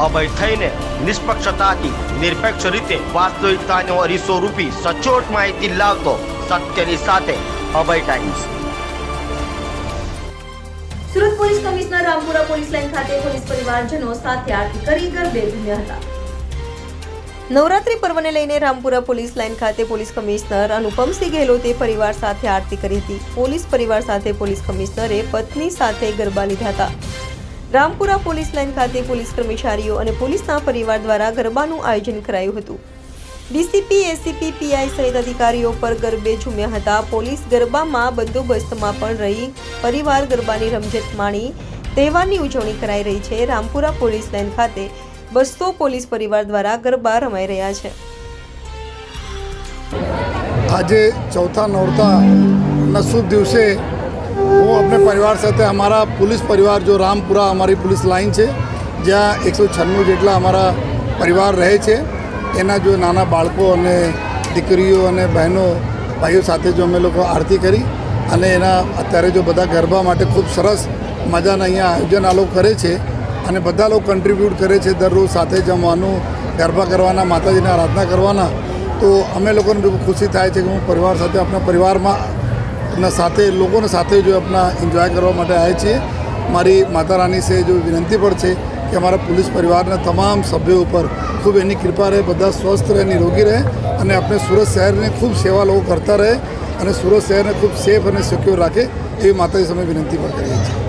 અભય થઈને નિષ્પક્ષતાથી નિરપેક્ષ રીતે વાસ્તવિકતાનો અરીસો રૂપી સચોટ માહિતી લાવતો સત્યની સાથે Abhay Times. Surat police commissioner Rampura police line ખાતે પોલીસ પરિવારજનો સાથે આરતી કરી ગરબે ઝૂમ્યા હતા। નવરાત્રી પર્વને લઈને રામપુરા પોલીસ લાઇન ખાતે પોલીસ કમિશનર અનુપમસિંહ ગેહલોતે પરિવાર સાથે આરતી કરી હતી। પોલીસ પરિવાર સાથે પોલીસ કમિશનરે પત્ની સાથે ગરબા લીધા હતા। રામપુરા પોલીસ લાઇન ખાતે પોલીસ કર્મચારીઓ અને પોલીસના પરિવાર દ્વારા ગરબાનું આયોજન કરાયું હતું। ડીસીપી, એસીપી, પીઆઈ સહિત અધિકારીઓ પર ગરબે ઝૂમ્યા હતા। પોલીસ ગરબામાં બંદોબસ્તમાં પણ રહી પરિવાર ગરબાની રમઝટ માણી તહેવારની ઉજવણી કરાઈ રહી છે। રામપુરા પોલીસ લાઇન ખાતે 200 પોલીસ પરિવાર દ્વારા ગરબા રમાઈ રહ્યા છે। આજે ચોथा नौरता शुभ दिवसे હું अपने परिवार સાથે हमारा पुलिस परिवार जो रामपुरा हमारी पुलिस लाइन है જ્યાં 196 જેટલા અમારા પરિવાર રહે છે એના જો નાના બાળકો અને દીકરીઓ અને બહેનો ભાઈઓ સાથે જો અમે લોકો આરતી કરી અને એના અત્યારે જો બધા ગરબા માટે ખૂબ સરસ મજાના અહીંયા આયોજન આ લોકો કરે છે અને બધા લોકો કન્ટ્રીબ્યુટ કરે છે દરરોજ સાથે જમવાનું ગરબા કરવાના માતાજીને આરાધના કરવાના। તો અમે લોકોને બહુ ખુશી થાય છે કે હું પરિવાર સાથે આપણા પરિવારમાં સાથે લોકોને સાથે जो अपना एंजॉय કરવા માટે आए છીએ। મારી માતા રાની से जो विनंती પણ છે કે અમારા પોલીસ પરિવારના તમામ સભ્યો ઉપર ખૂબ એની કૃપા રહે, બધા સ્વસ્થ રહે, નિરોગી રહે અને આપણે સુરત શહેરને ખૂબ સેવા લોકો કરતા રહે અને સુરત શહેરને ખૂબ સેફ અને સિક્યોર રાખે એવી માતાજી સામે વિનંતી પણ કરીએ છીએ।